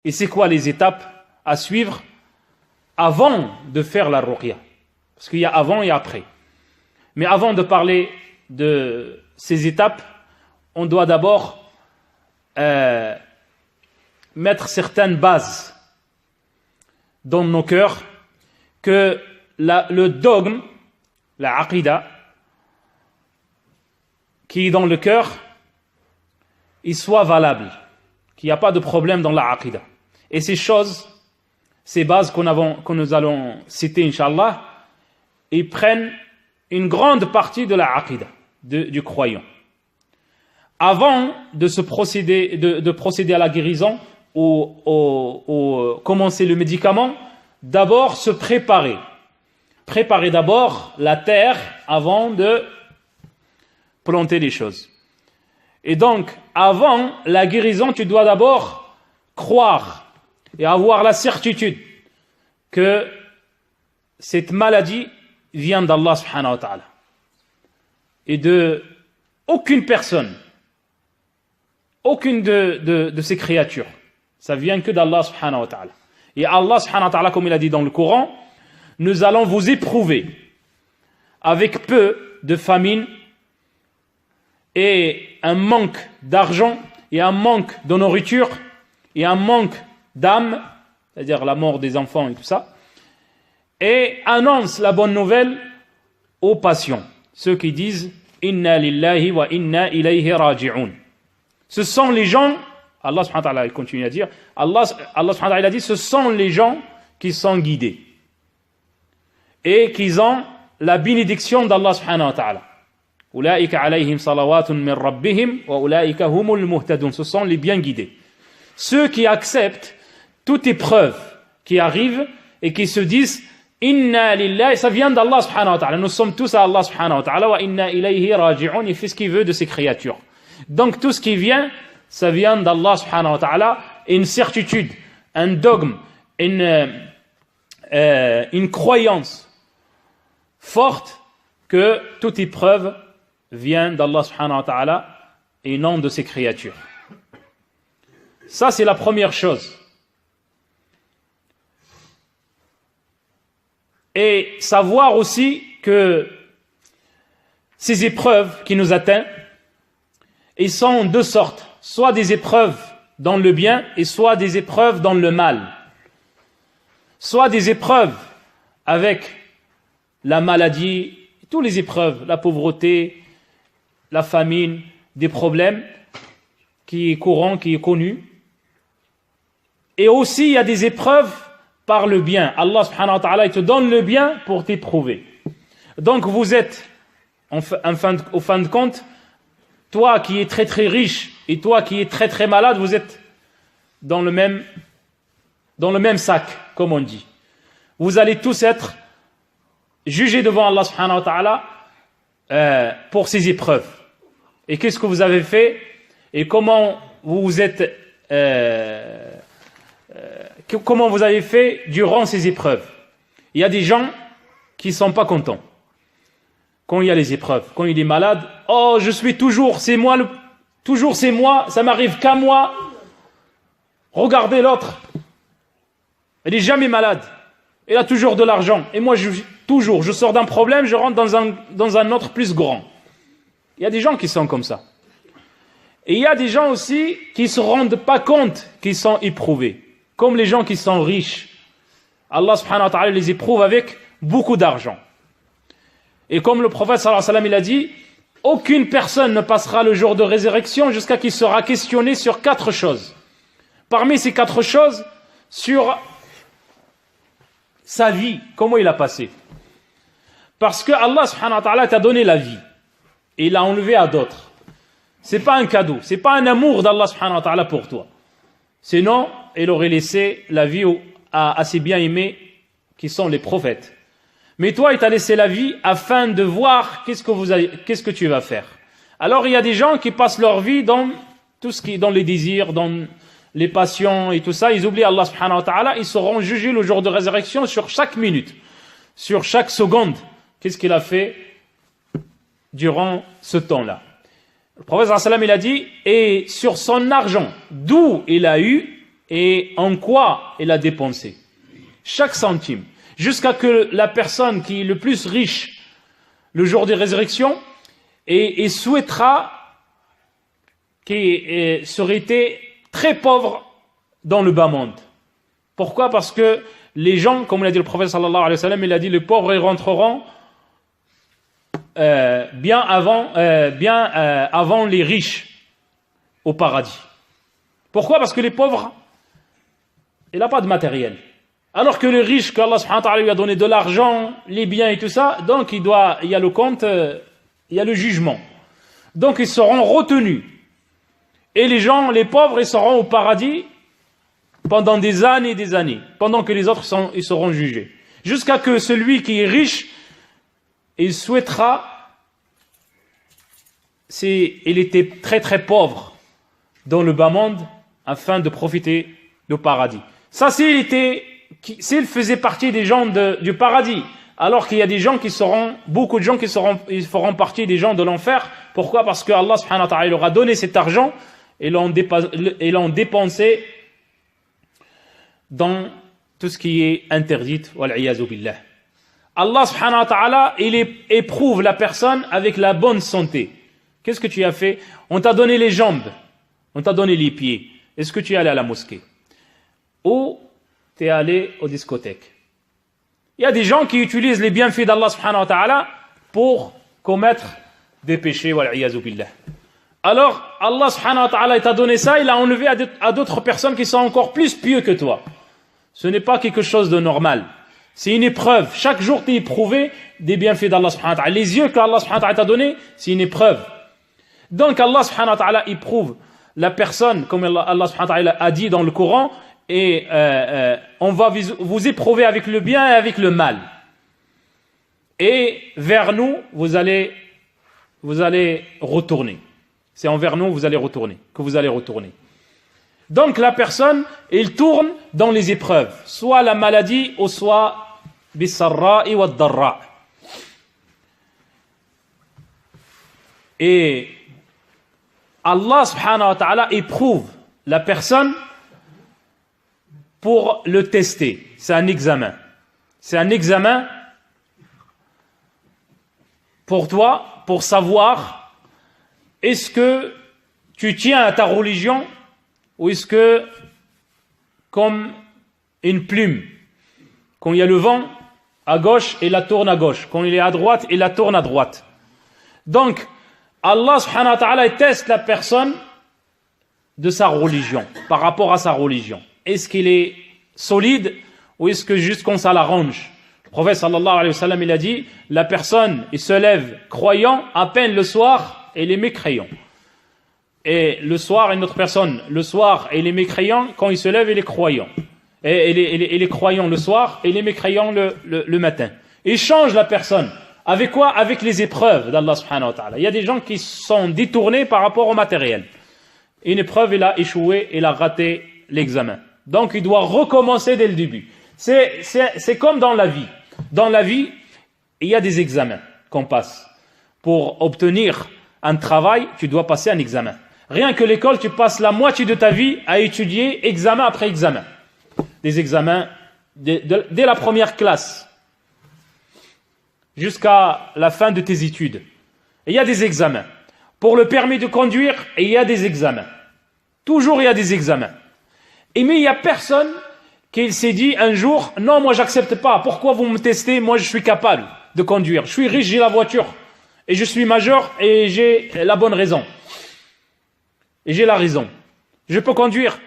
Et c'est quoi les étapes à suivre avant de faire la ruqya? Parce qu'il y a avant et après. Mais avant de parler de ces étapes, on doit d'abord mettre certaines bases dans nos cœurs, que le dogme, la aqida, qui est dans le cœur, il soit valable, qu'il n'y a pas de problème dans la aqida. Et ces choses, ces bases que nous allons citer, Inch'Allah, ils prennent une grande partie de la aqida, du croyant. Avant de procéder à la guérison ou commencer le médicament, d'abord se préparer. Préparer d'abord la terre avant de planter les choses. Et donc, avant la guérison, tu dois d'abord croire et avoir la certitude que cette maladie vient d'Allah subhanahu wa ta'ala. Et de aucune personne, aucune de ces créatures. Ça vient que d'Allah subhanahu wa ta'ala. Et Allah subhanahu wa ta'ala, comme il a dit dans le Coran, nous allons vous éprouver avec peu de famine et un manque d'argent et un manque de nourriture et un manque d'âme, c'est-à-dire la mort des enfants et tout ça, et annonce la bonne nouvelle aux patients, ceux qui disent « Inna lillahi wa inna ilayhi raji'un ». Ce sont les gens, Allah subhanahu wa ta'ala il continue à dire, Allah subhanahu wa ta'ala a dit, ce sont les gens qui sont guidés et qui ont la bénédiction d'Allah subhanahu wa ta'ala. Ulaika alayhim salawatun min rabbihim wa ulaika humul muhtadun. Ce sont les bien guidés. Ceux qui acceptent toute épreuve qui arrive et qui se disent Inna lillahi, ça vient d'Allah subhanahu wa ta'ala. Nous sommes tous à Allah subhanahu wa ta'ala wa inna ilayhi raji'un. Il fait ce qu'il veut de ses créatures. Donc tout ce qui vient, ça vient d'Allah subhanahu wa ta'ala. Une certitude, un dogme, une croyance forte que toute épreuve vient d'Allah subhanahu wa ta'ala et non de ses créatures. Ça, c'est la première chose. Et savoir aussi que ces épreuves qui nous atteignent, ils sont en deux sortes. Soit des épreuves dans le bien et soit des épreuves dans le mal. Soit des épreuves avec la maladie, toutes les épreuves, la pauvreté, la famine, des problèmes qui est courant, qui est connu. Et aussi, il y a des épreuves par le bien. Allah subhanahu wa ta'ala, il te donne le bien pour t'éprouver. Donc vous êtes, au fin de compte, toi qui es très très riche et toi qui es très très malade, vous êtes dans le même sac, comme on dit. Vous allez tous être jugés devant Allah subhanahu wa ta'ala pour ces épreuves. Et qu'est-ce que vous avez fait et comment vous êtes comment vous avez fait durant ces épreuves. Il y a des gens qui ne sont pas contents quand il y a les épreuves, quand il est malade. Oh, je suis toujours, c'est moi, toujours c'est moi, ça m'arrive qu'à moi. Regardez l'autre, elle n'est jamais malade, elle a toujours de l'argent. Et moi, je sors d'un problème, je rentre dans un autre plus grand. Il y a des gens qui sont comme ça. Et il y a des gens aussi qui ne se rendent pas compte qu'ils sont éprouvés. Comme les gens qui sont riches. Allah subhanahu wa ta'ala les éprouve avec beaucoup d'argent. Et comme le prophète sallallahu alayhi wa sallam il a dit, aucune personne ne passera le jour de résurrection jusqu'à qu'il sera questionné sur 4 choses. Parmi ces 4 choses, sur sa vie, comment il a passé. Parce que Allah subhanahu wa ta'ala t'a donné la vie. Et il l'a enlevé à d'autres. C'est pas un cadeau, c'est pas un amour d'Allah subhanahu wa ta'ala pour toi. Sinon, il aurait laissé la vie à ses bien-aimés qui sont les prophètes. Mais toi, il t'a laissé la vie afin de voir qu'est-ce que tu vas faire. Alors, il y a des gens qui passent leur vie dans tout ce qui est dans les désirs, dans les passions et tout ça. Ils oublient Allah subhanahu wa ta'ala. Ils seront jugés le jour de résurrection sur chaque minute, sur chaque seconde. Qu'est-ce qu'il a fait durant ce temps-là? Le prophète sallallahu alayhi wa sallam, il a dit, et sur son argent, d'où il a eu et en quoi il a dépensé. Chaque centime. Jusqu'à que la personne qui est le plus riche le jour de résurrection et souhaitera qu'il serait été très pauvre dans le bas monde. Pourquoi? Parce que les gens, comme l'a dit le prophète sallallahu alayhi wa sallam, il a dit les pauvres ils rentreront bien avant les riches au paradis. Pourquoi? Parce que les pauvres, il n'a pas de matériel. Alors que le riche, qu'Allah subhanahu wa ta'ala lui a donné de l'argent, les biens et tout ça, donc il y a le compte, il y a le jugement. Donc ils seront retenus. Et les gens, les pauvres, ils seront au paradis pendant des années et des années, pendant que les autres ils seront jugés. Jusqu'à que celui qui est riche, il souhaitera, il était très très pauvre dans le bas monde afin de profiter du paradis. Ça, s'il faisait partie des gens du paradis, alors qu'il y a des gens beaucoup de gens ils feront partie des gens de l'enfer. Pourquoi? Parce que Allah subhanahu wa ta'ala leur a donné cet argent et l'ont dépensé dans tout ce qui est interdit. Wal'iyazu billah. Allah subhanahu wa ta'ala, il éprouve la personne avec la bonne santé. Qu'est-ce que tu as fait? On t'a donné les jambes, on t'a donné les pieds. Est-ce que tu es allé à la mosquée? Ou tu es allé aux discothèques? Il y a des gens qui utilisent les bienfaits d'Allah subhanahu wa ta'ala pour commettre des péchés. Wal'iyazu billah. Alors, Allah subhanahu wa ta'ala, il t'a donné ça, il a enlevé à d'autres personnes qui sont encore plus pieux que toi. Ce n'est pas quelque chose de normal. C'est une épreuve. Chaque jour, tu es éprouvé des bienfaits d'Allah subhanahu wa ta'ala. Les yeux qu'Allah subhanahu wa ta'ala t'a donné, c'est une épreuve. Donc, Allah subhanahu wa ta'ala éprouve la personne, comme Allah subhanahu wa ta'ala a dit dans le Coran, et on va vous éprouver avec le bien et avec le mal. Et vers nous, vous allez retourner. C'est envers nous que vous allez retourner. Donc la personne, elle tourne dans les épreuves, soit la maladie ou soit bis-sarra'i wad-darra'. Et Allah subhanahu wa ta'ala éprouve la personne pour le tester. C'est un examen. C'est un examen pour toi, pour savoir est-ce que tu tiens à ta religion ou est-ce que, comme une plume, quand il y a le vent à gauche, il la tourne à gauche. Quand il est à droite, il la tourne à droite. Donc, Allah subhanahu wa ta'ala teste la personne de sa religion, par rapport à sa religion. Est-ce qu'il est solide ou est-ce que juste qu'on ça l'arrange? Le prophète sallallahu alayhi wa sallam, il a dit, la personne, il se lève croyant, à peine le soir, et les mécréants. Et le soir, une autre personne, le soir, et les mécréants, quand ils se lèvent, et les croyants. Et les croyants le soir, et les mécréants le matin. Il change la personne. Avec quoi? Avec les épreuves d'Allah subhanahu wa ta'ala. Il y a des gens qui sont détournés par rapport au matériel. Une épreuve, il a échoué, il a raté l'examen. Donc, il doit recommencer dès le début. C'est comme dans la vie. Dans la vie, il y a des examens qu'on passe. Pour obtenir un travail, tu dois passer un examen. Rien que l'école, tu passes la moitié de ta vie à étudier examen après examen. Des examens dès la première classe jusqu'à la fin de tes études. Et il y a des examens. Pour le permis de conduire, il y a des examens. Toujours il y a des examens. Et mais il n'y a personne qui s'est dit un jour, non, moi j'accepte pas. Pourquoi vous me testez? Moi je suis capable de conduire. Je suis riche, j'ai la voiture. Et je suis majeur et j'ai la bonne raison. Et j'ai la raison. Je peux conduire.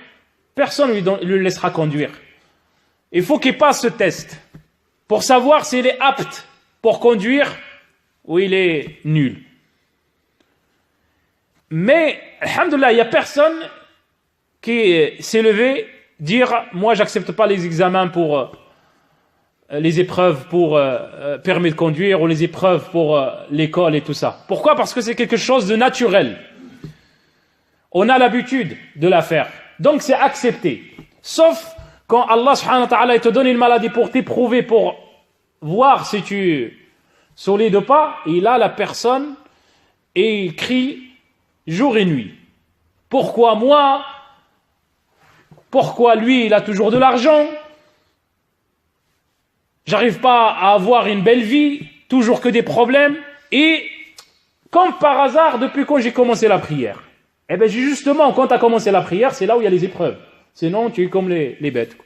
Personne ne lui laissera conduire. Il faut qu'il passe ce test pour savoir s'il est apte pour conduire ou il est nul. Mais, alhamdoulilah, il n'y a personne qui s'est levé dire « Moi, j'accepte pas les examens pour les épreuves pour permis de conduire ou les épreuves pour l'école et tout ça. » Pourquoi? Parce que c'est quelque chose de naturel. On a l'habitude de la faire. Donc, c'est accepté. Sauf quand Allah subhanahu wa ta'ala te donne une maladie pour t'éprouver, pour voir si tu es solide ou pas, il a la personne et il crie jour et nuit. Pourquoi moi? Pourquoi lui, il a toujours de l'argent? J'arrive pas à avoir une belle vie, toujours que des problèmes. Et comme par hasard, depuis quand j'ai commencé la prière, eh bien justement, quand tu as commencé la prière, c'est là où il y a les épreuves. Sinon, tu es comme les bêtes.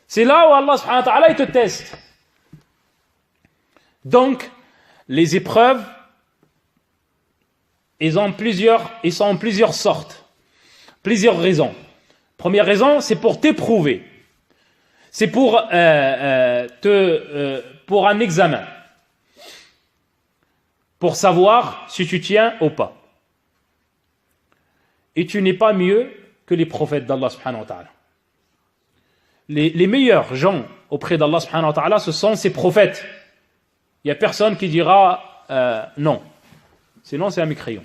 C'est là où Allah subhanahu wa ta'ala, il te teste. Donc, les épreuves, ils sont en plusieurs sortes, plusieurs raisons. Première raison, c'est pour t'éprouver. C'est pour un examen. Pour savoir si tu tiens ou pas. Et tu n'es pas mieux que les prophètes d'Allah subhanahu wa ta'ala. Les meilleurs gens auprès d'Allah subhanahu wa ta'ala, ce sont ces prophètes. Il n'y a personne qui dira non. Sinon, c'est un mécréant.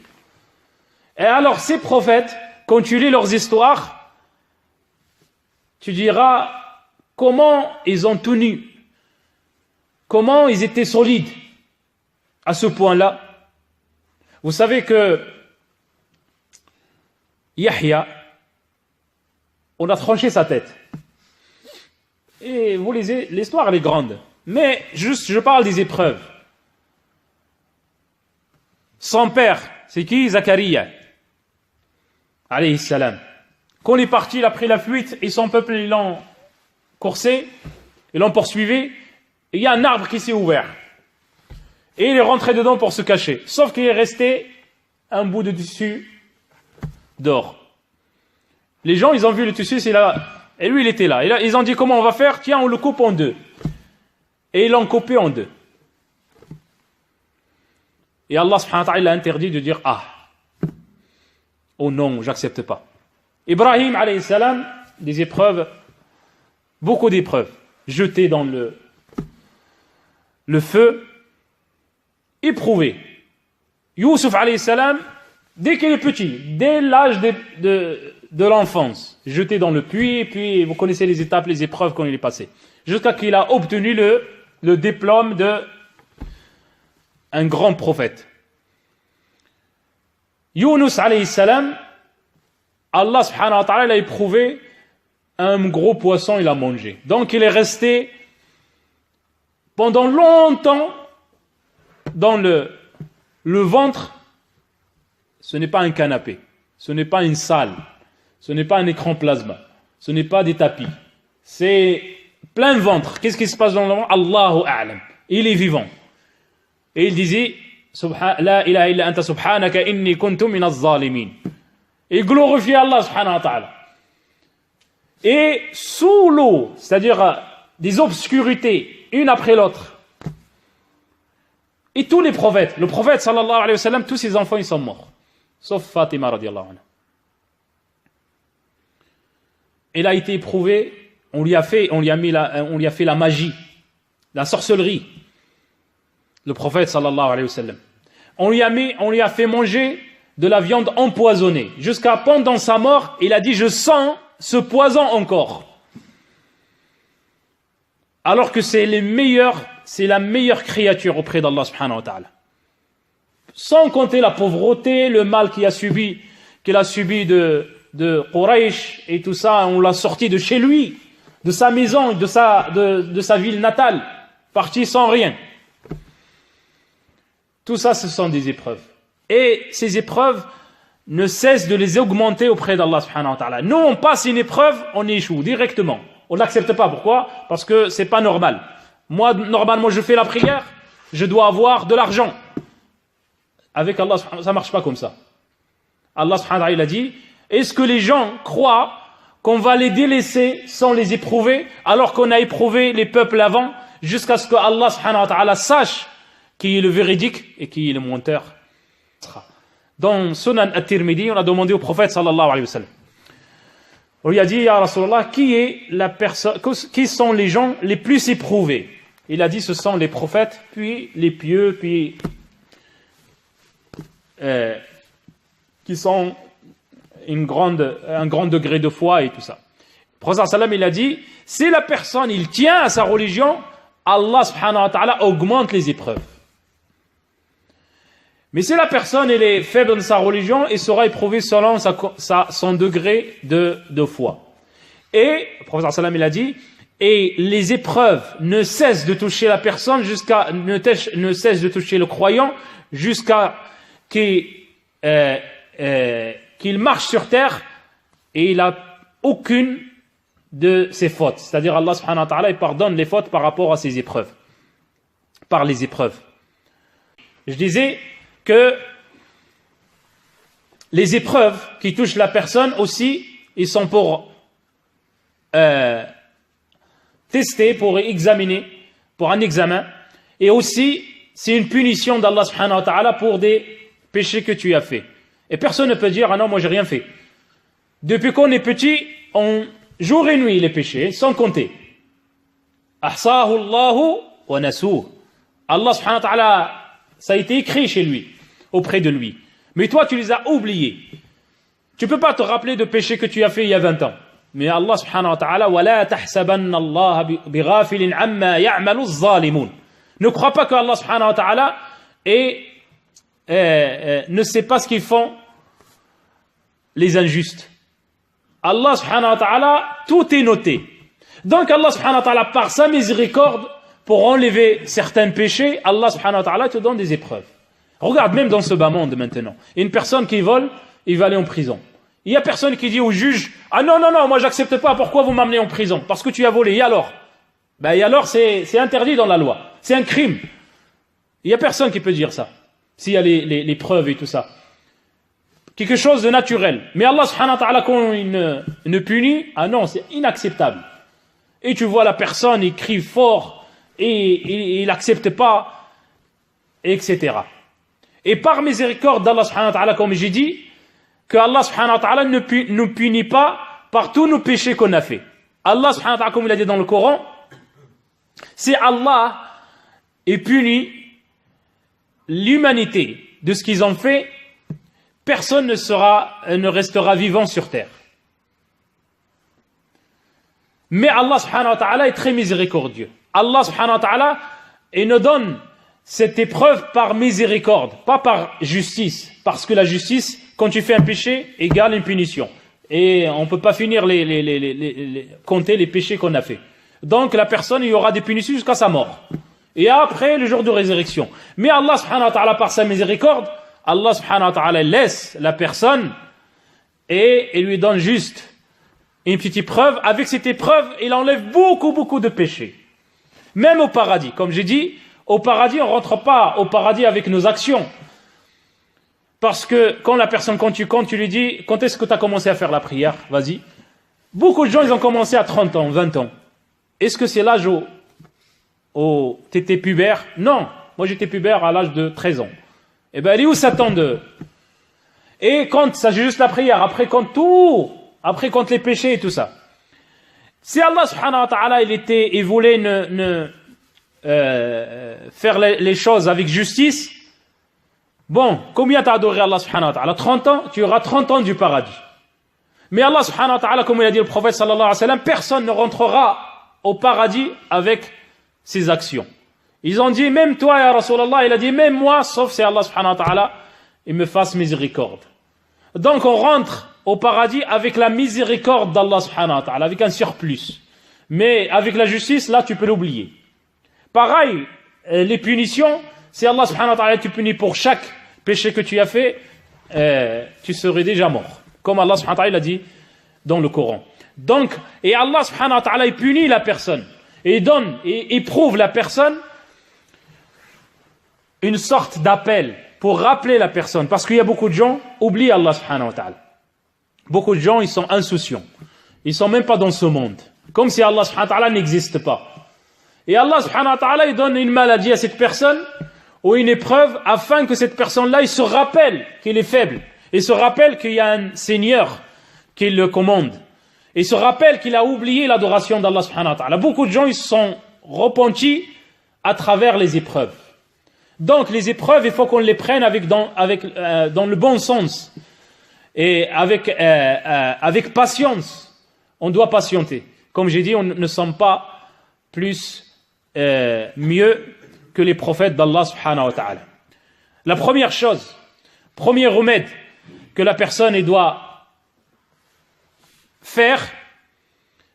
Et alors, ces prophètes, quand tu lis leurs histoires, tu diras comment ils ont tenu, comment ils étaient solides à ce point-là. Vous savez que Yahya, on a tranché sa tête. Et vous lisez, l'histoire elle est grande. Mais juste, je parle des épreuves. Son père, c'est qui? Zacharia, alayhi salam. Quand il est parti, il a pris la fuite et son peuple, ils l'ont coursé, ils l'ont poursuivi. Et il y a un arbre qui s'est ouvert. Et il est rentré dedans pour se cacher. Sauf qu'il est resté un bout de tissu d'or. Les gens, ils ont vu le tissu, c'est là. Et lui, il était là. Et là, ils ont dit, comment on va faire? Tiens, on le coupe en deux. Et ils l'ont coupé en deux. Et Allah subhanahu wa ta'ala, il a interdit de dire, ah, oh non, j'accepte pas. Ibrahim, alayhi salam, des épreuves, beaucoup d'épreuves, jeté dans le feu, éprouvé. Youssouf, alayhi salam, dès qu'il est petit, dès l'âge de l'enfance, jeté dans le puits, puis vous connaissez les étapes, les épreuves quand il est passé, jusqu'à qu'il a obtenu le diplôme de un grand prophète. Younous, alayhi salam, Allah subhanahu wa ta'ala l'a éprouvé, un gros poisson il a mangé. Donc il est resté pendant longtemps dans le ventre. Ce n'est pas un canapé, ce n'est pas une salle, ce n'est pas un écran plasma, ce n'est pas des tapis. C'est plein ventre. Qu'est-ce qui se passe dans le ventre? Allahu a'lam. Il est vivant. Et il disait La ilaha illa anta subhanaka inni kuntu minaz zalimin. Il glorifiait Allah subhanahu wa ta'ala. Et sous l'eau, c'est-à-dire des obscurités, une après l'autre. Et tous les prophètes, le prophète sallallahu alayhi wa sallam, tous ses enfants ils sont morts. Sauf Fatima radiallahu anha. Elle a été éprouvée, on lui a fait la magie, la sorcellerie. Le prophète sallallahu alayhi wa sallam. On lui a fait manger de la viande empoisonnée. Jusqu'à pendant sa mort, il a dit, je sens ce poison encore. Alors que c'est la meilleure créature auprès d'Allah subhanahu wa ta'ala. Sans compter la pauvreté, le mal qu'il a subi de Quraysh et tout ça, on l'a sorti de chez lui, de sa maison, de sa ville natale, parti sans rien. Tout ça, ce sont des épreuves. Et ces épreuves ne cessent de les augmenter auprès d'Allah subhanahu wa ta'ala. Nous, on passe une épreuve, on échoue directement. On n'accepte pas. Pourquoi? Parce que c'est pas normal. Moi, normalement, je fais la prière, je dois avoir de l'argent. Avec Allah, ça marche pas comme ça. Allah subhanahu wa ta'ala, il a dit, est-ce que les gens croient qu'on va les délaisser sans les éprouver, alors qu'on a éprouvé les peuples avant, jusqu'à ce que Allah subhanahu wa ta'ala sache qui est le véridique et qui est le menteur? Dans Sunan at-Tirmidhi, on a demandé au prophète sallallahu alayhi wa sallam. On lui a dit, ya Rasulallah, qui sont les gens les plus éprouvés? Il a dit, ce sont les prophètes, puis les pieux, puis qui sont un grand degré de foi et tout ça. Le prophète sallam, il a dit, si la personne, il tient à sa religion, Allah subhanahu wa ta'ala augmente les épreuves. Mais si la personne elle est faible dans sa religion, elle sera éprouvée selon son degré de foi. Et le prophète sallam il a dit, et les épreuves ne cessent de toucher la personne ne cessent de toucher le croyant jusqu'à qu'il marche sur terre et il n'a aucune de ses fautes. C'est-à-dire Allah subhanahu wa ta'ala il pardonne les fautes par rapport à ses épreuves. Par les épreuves. Je disais que les épreuves qui touchent la personne aussi, ils sont pour tester, pour examiner, pour un examen. Et aussi, c'est une punition d'Allah subhanahu wa ta'ala pour des péchés que tu as fait. Et personne ne peut dire, ah non, moi j'ai rien fait. Depuis qu'on est petit, on jour et nuit les péchés, sans compter. Ahsahu Allahu wa nasuh. Allah subhanahu wa ta'ala, ça a été écrit chez lui, auprès de lui. Mais toi, tu les as oubliés. Tu ne peux pas te rappeler de péchés que tu as fait il y a 20 ans. Mais Allah subhanahu wa ta'ala, وَلَا تَحْسَبَنَّ اللَّهَ بِغَافِلٍ عَمَّا يَعْمَلُ الظَّالِمُونَ. Ne crois pas que Allah subhanahu wa ta'ala ne sait pas ce qu'ils font les injustes. Allah subhanahu wa ta'ala, tout est noté. Donc Allah subhanahu wa ta'ala, par sa miséricorde, pour enlever certains péchés, Allah subhanahu wa ta'ala te donne des épreuves. Regarde, même dans ce bas monde maintenant, une personne qui vole, il va aller en prison. Il y a personne qui dit au juge, ah non, moi j'accepte pas, pourquoi vous m'amenez en prison? Parce que tu as volé, et alors? Et alors c'est interdit dans la loi, c'est un crime. Il y a personne qui peut dire ça, s'il y a les preuves et tout ça. Quelque chose de naturel. Mais Allah subhanahu wa ta'ala, quand il ne punit, ah non, c'est inacceptable. Et tu vois la personne, il crie fort, et il n'accepte pas, etc. Et par miséricorde d'Allah subhanahu wa ta'ala, comme j'ai dit, que Allah subhanahu wa ta'ala ne nous punit pas par tous nos péchés qu'on a fait. Allah subhanahu wa ta'ala, comme il a dit dans le Coran, si Allah est puni l'humanité de ce qu'ils ont fait, personne ne restera vivant sur terre. Mais Allah subhanahu wa ta'ala est très miséricordieux. Allah subhanahu wa ta'ala il nous donne cette épreuve par miséricorde, pas par justice. Parce que la justice, quand tu fais un péché, égale une punition. Et on ne peut pas finir compter les péchés qu'on a fait. Donc la personne, il y aura des punitions jusqu'à sa mort. Et après, le jour de résurrection. Mais Allah subhanahu wa ta'ala, par sa miséricorde, Allah subhanahu wa ta'ala laisse la personne et il lui donne juste une petite épreuve. Avec cette épreuve, il enlève beaucoup de péchés. Même au paradis. Comme j'ai dit, au paradis, on ne rentre pas au paradis avec nos actions. Parce que quand la personne, quand tu lui dis, quand est-ce que tu as commencé à faire la prière? Vas-y. Beaucoup de gens, ils ont commencé à 30 ans, 20 ans. Est-ce que c'est l'âge où tu étais pubère? Non. Moi, j'étais pubère à l'âge de 13 ans. Eh bien, elle est où Satan de... Et quand, ça c'est juste la prière, après quand les péchés et tout ça. Si Allah subhanahu wa ta'ala, il voulait faire les choses avec justice, bon, combien t'as adoré Allah subhanahu wa ta'ala? 30 ans, tu auras 30 ans du paradis. Mais Allah subhanahu wa ta'ala, comme il a dit le prophète sallallahu alayhi wa sallam, personne ne rentrera au paradis avec ses actions. Ils ont dit, même toi, ya Rasulallah, il a dit, même moi, sauf si Allah subhanahu wa ta'ala, il me fasse miséricorde. Donc on rentre au paradis avec la miséricorde d'Allah subhanahu wa ta'ala, avec un surplus. Mais avec la justice, là, tu peux l'oublier. Pareil, les punitions, si Allah subhanahu wa ta'ala te punit pour chaque péché que tu as fait, tu serais déjà mort. Comme Allah subhanahu wa ta'ala l'a dit dans le Coran. Donc, et Allah subhanahu wa ta'ala, il punit la personne. Et il donne, et éprouve la personne une sorte d'appel pour rappeler la personne. Parce qu'il y a beaucoup de gens qui oublient Allah subhanahu wa ta'ala. Beaucoup de gens, ils sont insouciants. Ils ne sont même pas dans ce monde. Comme si Allah subhanahu wa ta'ala n'existe pas. Et Allah subhanahu wa ta'ala, il donne une maladie à cette personne ou une épreuve afin que cette personne-là, il se rappelle qu'il est faible. Il se rappelle qu'il y a un Seigneur qui le commande. Il se rappelle qu'il a oublié l'adoration d'Allah subhanahu wa ta'ala. Beaucoup de gens, ils se sont repentis à travers les épreuves. Donc les épreuves, il faut qu'on les prenne dans le bon sens. Et avec patience. On doit patienter. Comme j'ai dit, on ne sommes pas plus mieux que les prophètes d'Allah subhanahu wa ta'ala. La première chose, premier remède que la personne doit faire,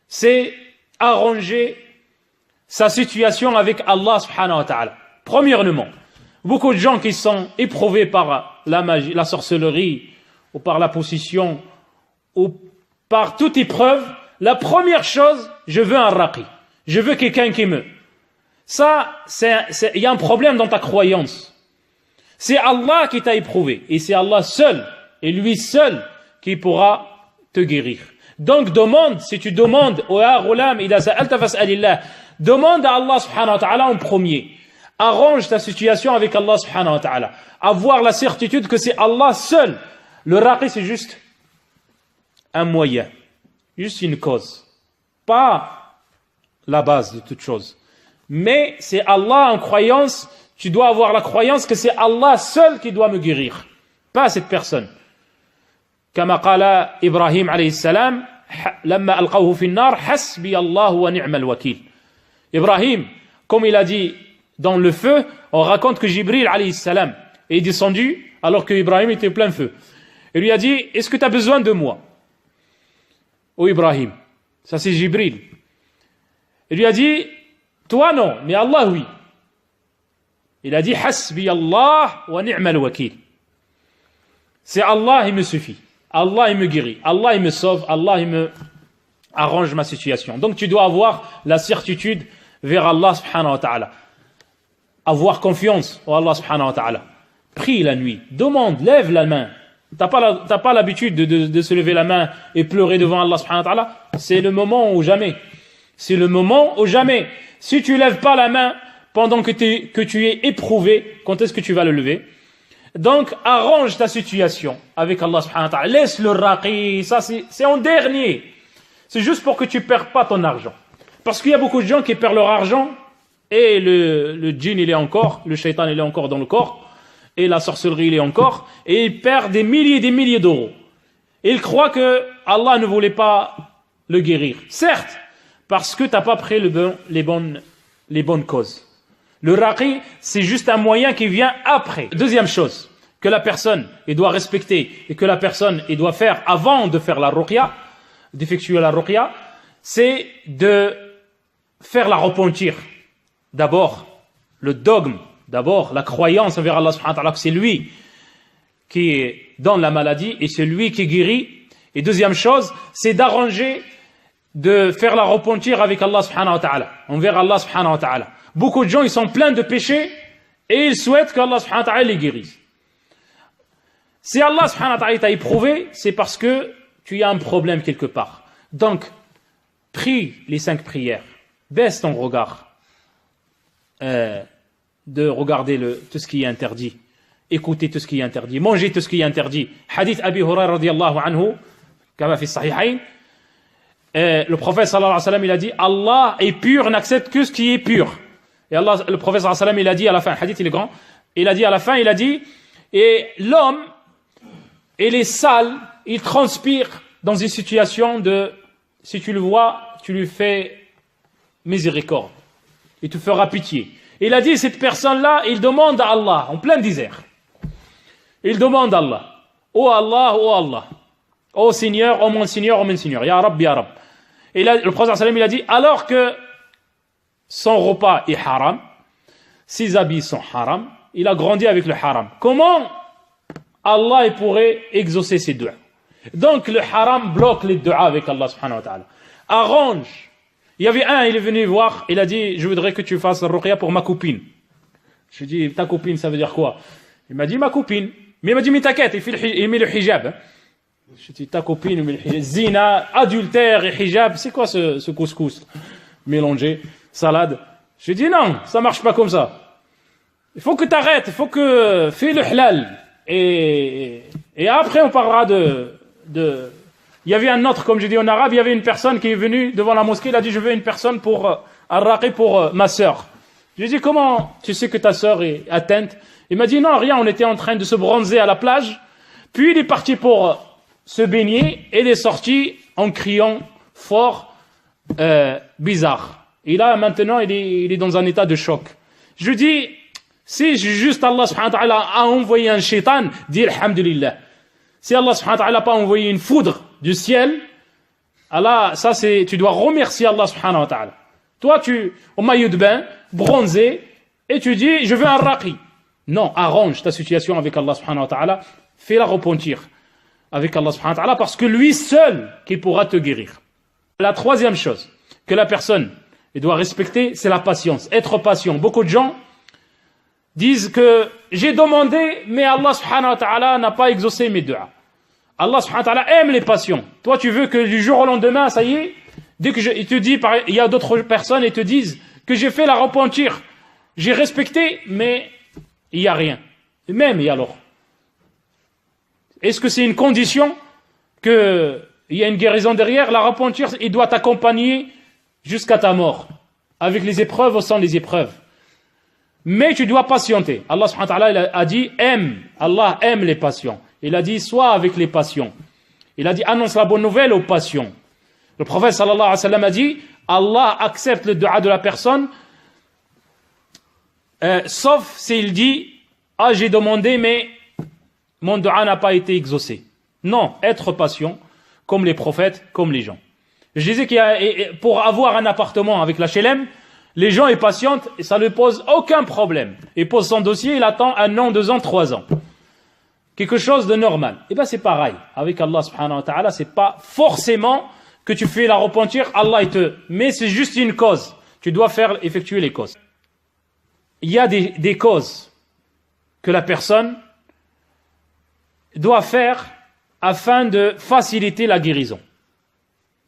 c'est arranger sa situation avec Allah subhanahu wa ta'ala. Premièrement, beaucoup de gens qui sont éprouvés par la magie, la sorcellerie, ou par la possession, ou par toute épreuve, la première chose, je veux un raqi. Je veux quelqu'un qui me... Ça, il y a un problème dans ta croyance. C'est Allah qui t'a éprouvé. Et c'est Allah seul, et lui seul, qui pourra te guérir. Donc demande, si tu demandes, demande à Allah subhanahu wa ta'ala en premier. Arrange ta situation avec Allah subhanahu wa ta'ala. Avoir la certitude que c'est Allah seul. Le raqi, c'est juste un moyen, juste une cause. Pas la base de toute chose. Mais c'est Allah en croyance, tu dois avoir la croyance que c'est Allah seul qui doit me guérir, pas cette personne. كما قال إبراهيم عليه السلام لما ألقوه في النار حسبي الله ونعم الوكيل. Ibrahim, comme il a dit dans le feu, on raconte que Jibril alayhi salam est descendu alors que Ibrahim était plein feu. Il lui a dit, est-ce que tu as besoin de moi? Oh Ibrahim, ça c'est Jibril. Il lui a dit, toi non, mais Allah oui. Il a dit, hasbi Allah wa ni'mal wakil. C'est Allah, il me suffit. Allah, il me guérit. Allah, il me sauve. Allah, il me arrange ma situation. Donc tu dois avoir la certitude vers Allah subhanahu wa ta'ala. Avoir confiance en Allah subhanahu wa ta'ala. Prie la nuit, demande, lève la main. T'as pas l'habitude de se lever la main et pleurer devant Allah subhanahu wa ta'ala. C'est le moment ou jamais. C'est le moment ou jamais. Si tu lèves pas la main pendant que tu es éprouvé, quand est-ce que tu vas le lever? Donc, arrange ta situation avec Allah subhanahu wa ta'ala. Laisse le raqi, ça c'est en dernier. C'est juste pour que tu perds pas ton argent. Parce qu'il y a beaucoup de gens qui perdent leur argent et le djinn il est encore, le shaitan il est encore dans le corps. Et la sorcellerie, il est encore, et il perd des milliers d'euros. Et il croit que Allah ne voulait pas le guérir. Certes, parce que tu n'as pas pris les bonnes causes. Le raqi, c'est juste un moyen qui vient après. Deuxième chose, que la personne elle doit respecter, et que la personne elle doit faire avant de faire la ruqya, d'effectuer la ruqya, c'est de faire la repentir. D'abord, le dogme. D'abord, la croyance envers Allah subhanahu wa ta'ala, que c'est lui qui donne la maladie et c'est lui qui guérit. Et deuxième chose, c'est d'arranger, de faire la repentir avec Allah subhanahu wa ta'ala, envers Allah subhanahu wa ta'ala. Beaucoup de gens, ils sont pleins de péchés et ils souhaitent qu'Allah subhanahu wa ta'ala les guérisse. Si Allah subhanahu wa ta'ala t'a éprouvé, c'est parce que tu as un problème quelque part. Donc, prie les 5 prières, baisse ton regard. De regarder tout ce qui est interdit, écouter tout ce qui est interdit, manger tout ce qui est interdit. Hadith Abi Hurairah radiyallahu anhu, kama fi sahihayn, le prophète sallallahu alayhi wa sallam il a dit Allah est pur, n'accepte que ce qui est pur. Et Allah, le prophète sallallahu alayhi wa sallam il a dit à la fin, le hadith il est grand, il a dit à la fin, il a dit et l'homme et les sales, il transpire dans une situation de, si tu le vois, tu lui fais miséricorde, il te fera pitié. Il a dit, cette personne-là, il demande à Allah, en plein désert. Il demande à Allah. Oh Allah, oh Allah. Oh Seigneur, oh mon Seigneur, Ya Rab, Ya Rab. Et là, le prophète sallam, il a dit, alors que son repas est haram, ses habits sont haram, il a grandi avec le haram. Comment Allah il pourrait exaucer ses doigts? Donc le haram bloque les doigts avec Allah subhanahu wa ta'ala. Arrange. Il y avait un, il est venu voir, il a dit, je voudrais que tu fasses la ruqya pour ma copine. Je lui ai dit, ta copine, ça veut dire quoi? Il m'a dit, ma copine. Mais il m'a dit, mais t'inquiète, il met le hijab. Je lui ai dit, ta copine, il met le hijab. Zina, adultère et hijab, c'est quoi ce couscous mélangé, salade? Je lui ai dit, non, ça marche pas comme ça. Il faut que t'arrêtes, il faut que, fais le halal. Et après, on parlera Il y avait un autre, comme je dis en arabe, il y avait une personne qui est venue devant la mosquée, il a dit, je veux une personne pour un raqi pour ma sœur. Je lui ai dit, comment tu sais que ta sœur est atteinte? Il m'a dit, non, rien, on était en train de se bronzer à la plage, puis il est parti pour se baigner, et il est sorti en criant fort, bizarre. Et là, maintenant, il est dans un état de choc. Je lui dis, si juste Allah subhanahu wa ta'ala a envoyé un shaitan, dis alhamdulillah. Si Allah subhanahu wa ta'ala n'a pas envoyé une foudre du ciel, Allah, ça c'est, tu dois remercier Allah subhanahu wa ta'ala. Toi, tu, au maillot de bain, bronzé, et tu dis, je veux un raqi. Non, arrange ta situation avec Allah subhanahu wa ta'ala, fais-la repentir avec Allah subhanahu wa ta'ala, parce que lui seul qui pourra te guérir. La troisième chose que la personne doit respecter, c'est la patience. Être patient. Beaucoup de gens disent que j'ai demandé, mais Allah subhanahu wa ta'ala n'a pas exaucé mes du'as. Allah subhanahu wa ta'ala aime les patients. Toi, tu veux que du jour au lendemain, ça y est, dès que il te dit, il y a d'autres personnes et te disent que j'ai fait la repentir, j'ai respecté, mais il n'y a rien. Même, et alors? Est-ce que c'est une condition qu'il y a une guérison derrière? La repentir, il doit t'accompagner jusqu'à ta mort, avec les épreuves ou sans les épreuves. Mais tu dois patienter. Allah subhanahu wa ta'ala a dit, Allah aime les patients. Il a dit, sois avec les patients. Il a dit, annonce la bonne nouvelle aux patients. Le prophète sallallahu alayhi wa sallam a dit, Allah accepte le dua de la personne, sauf s'il dit, ah j'ai demandé mais mon dua n'a pas été exaucé. Non, être patient, comme les prophètes, comme les gens. Je disais pour avoir un appartement avec la HLM, les gens sont patients et ça ne pose aucun problème. Il pose son dossier, il attend 1 an, 2 ans, 3 ans. Quelque chose de normal. Et bien c'est pareil. Avec Allah subhanahu wa ta'ala, c'est pas forcément que tu fais la repentir, Allah mais c'est juste une cause. Tu dois effectuer les causes. Il y a des causes que la personne doit faire afin de faciliter la guérison.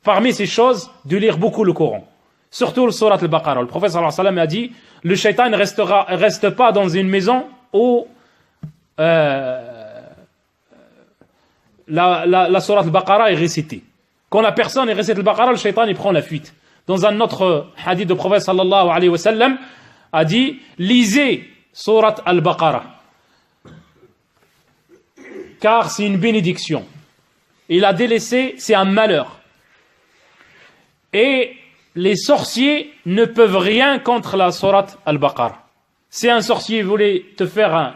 Parmi ces choses, de lire beaucoup le Coran. Surtout le Surat al-Baqarah. Le prophète sallallahu alayhi wa sallam a dit, le shaitan ne reste pas dans une maison où la Surat al-Baqarah est récitée. Quand la personne est récite al-Baqarah, le shaitan il prend la fuite. Dans un autre hadith du prophète sallallahu alayhi wa sallam, a dit, lisez Surat al-Baqarah. Car c'est une bénédiction. Et la délaisser, c'est un malheur. Et les sorciers ne peuvent rien contre la Surat al-Baqarah. Si un sorcier voulait te faire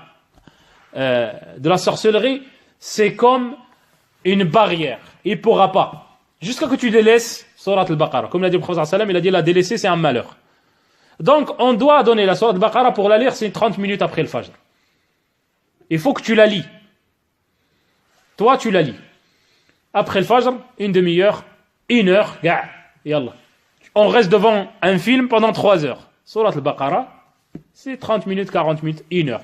de la sorcellerie, c'est comme une barrière. Il ne pourra pas. Jusqu'à que tu délaisses Surat al-Baqarah. Comme l'a dit le prophète sallallahu alayhi wa sallam, il a dit la délaisser, c'est un malheur. Donc, on doit donner la Surat al-Baqarah pour la lire, c'est 30 minutes après le Fajr. Il faut que tu la lis. Toi, tu la lis. Après le Fajr, 1 demi-heure, 1 heure, yallah. On reste devant un film pendant 3 heures. Surat al-Baqarah, c'est 30 minutes, 40 minutes, 1 heure,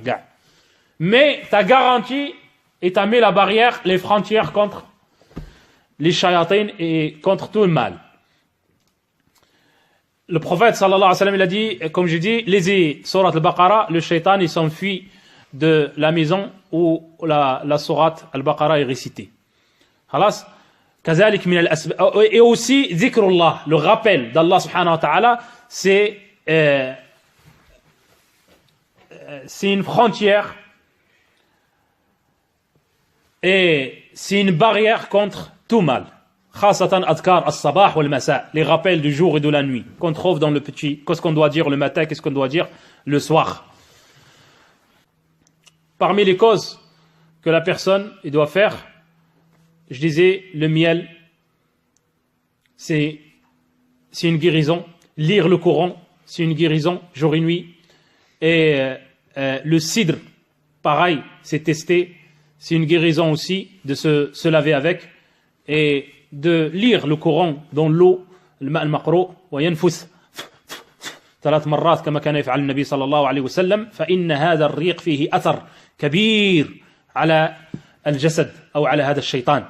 Mais tu as garanti et tu as mis la barrière, les frontières contre les shayatins et contre tout le mal. Le prophète sallallahu alayhi wa sallam il a dit, comme je dis, lisez Surat al-Baqarah, le shaitan il s'enfuit de la maison où la Surat al-Baqarah est récitée. Khalas. Et aussi, zikrullah, le rappel d'Allah subhanahu wa ta'ala, c'est une frontière et c'est une barrière contre tout mal. Khasatan adkar as-sabah wal masa, les rappels du jour et de la nuit qu'on trouve dans le petit, qu'est-ce qu'on doit dire le matin, qu'est-ce qu'on doit dire le soir. Parmi les causes que la personne doit faire, je disais, le miel, c'est une guérison. Lire le Coran, c'est une guérison, jour et nuit. Et le cidre, pareil, c'est testé, c'est une guérison aussi de se laver avec. Et de lire le Coran dans l'eau, الماء المقروء وينفث 3 مرات كما كان يفعل النبي صلى الله عليه وسلم فإن هذا الريق فيه أثر كبير على الجسد أو على هذا الشيطان.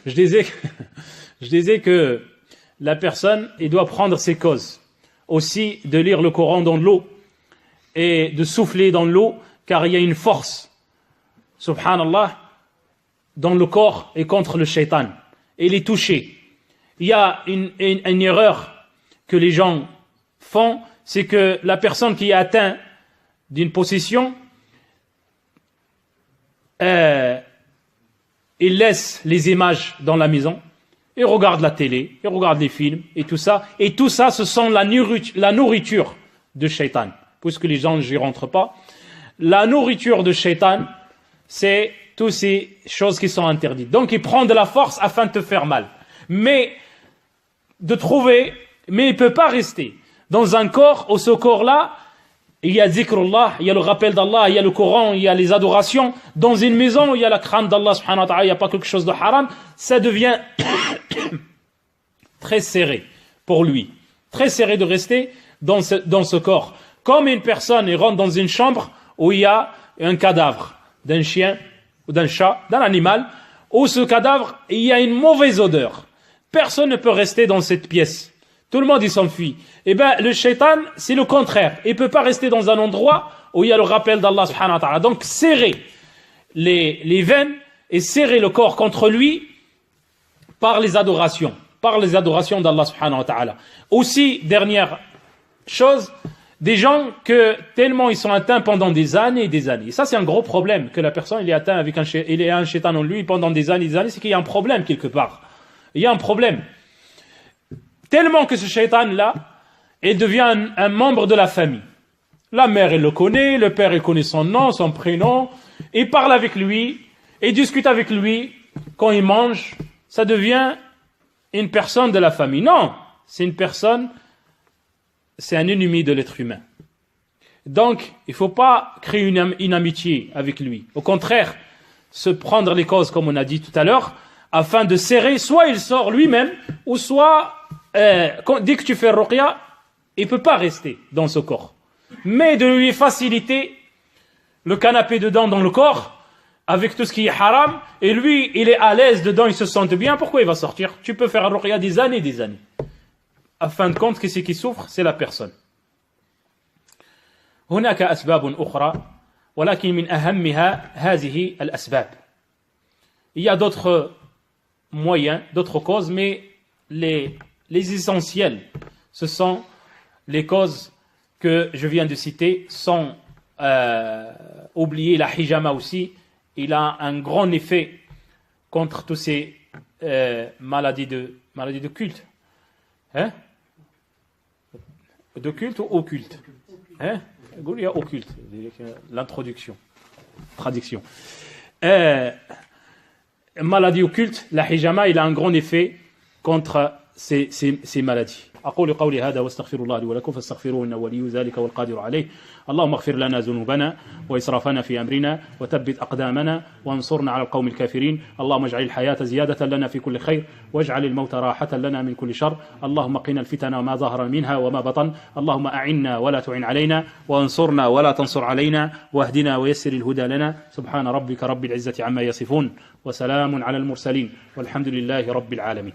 Je disais que la personne il doit prendre ses causes aussi de lire le Coran dans l'eau et de souffler dans l'eau car il y a une force subhanallah dans le corps et contre le shaitan et les toucher. Il y a une erreur que les gens font, c'est que la personne qui est atteinte d'une possession il laisse les images dans la maison, il regarde la télé, il regarde les films et tout ça ce sont la nourriture de shaitan, puisque les gens n'y rentrent pas. La nourriture de shaitan, c'est toutes ces choses qui sont interdites. Donc il prend de la force afin de te faire mal. Mais il ne peut pas rester dans un corps, où ce corps-là, il y a zikrullah, il y a le rappel d'Allah, il y a le Coran, il y a les adorations. Dans une maison où il y a la crainte d'Allah subhanahu wa ta'ala, il n'y a pas quelque chose de haram, ça devient très serré pour lui. Très serré de rester dans ce corps. Comme une personne il rentre dans une chambre où il y a un cadavre d'un chien ou d'un chat, d'un animal, où ce cadavre, il y a une mauvaise odeur. Personne ne peut rester dans cette pièce. Tout le monde, il s'enfuit. Eh bien, le shaitan, c'est le contraire. Il ne peut pas rester dans un endroit où il y a le rappel d'Allah subhanahu wa ta'ala. Donc, serrer les veines et serrer le corps contre lui par les adorations d'Allah subhanahu wa ta'ala. Aussi, dernière chose, des gens que tellement ils sont atteints pendant des années et des années. Et ça, c'est un gros problème, que la personne, il est atteint avec un shaitan en lui pendant des années et des années, c'est qu'il y a un problème quelque part. Il y a un problème. Tellement que ce shaitan-là, il devient un membre de la famille. La mère, elle le connaît, le père, il connaît son nom, son prénom, il parle avec lui, il discute avec lui, quand il mange, ça devient une personne de la famille. Non, c'est une personne, c'est un ennemi de l'être humain. Donc, il ne faut pas créer une amitié avec lui. Au contraire, se prendre les causes, comme on a dit tout à l'heure, afin de serrer, soit il sort lui-même, ou soit, dès que tu fais ruqya, il ne peut pas rester dans ce corps. Mais de lui faciliter le canapé dedans dans le corps, avec tout ce qui est haram, et lui, il est à l'aise dedans, il se sent bien, pourquoi il va sortir? Tu peux faire ruqya des années et des années. À fin de compte, qui souffre, c'est la personne. هناك أسباب أخرى ولكن من أهمها هذه الأسباب. Il y a d'autres moyens, d'autres causes, mais les essentiels, ce sont les causes que je viens de citer, sans oublier la hijama aussi. Il a un grand effet contre toutes ces maladies de culte. Hein? De culte ou occulte? Hein? Il y a occulte, l'introduction, traduction. Maladie occulte, la hijama, il a un grand effet contre ces maladies. أقول قولي هذا واستغفر الله لي ولكم فاستغفروه إنه ولي ذلك والقادر عليه. اللهم اغفر لنا ذنوبنا وإسرافنا في أمرنا وثبت أقدامنا وانصرنا على القوم الكافرين. اللهم اجعل الحياة زيادة لنا في كل خير واجعل الموت راحة لنا من كل شر. اللهم قنا الفتن وما ظهر منها وما بطن. اللهم أعنا ولا تعن علينا وانصرنا ولا تنصر علينا واهدنا ويسر الهدى لنا. سبحان ربك رب العزة عما يصفون وسلام على المرسلين والحمد لله رب العالمين.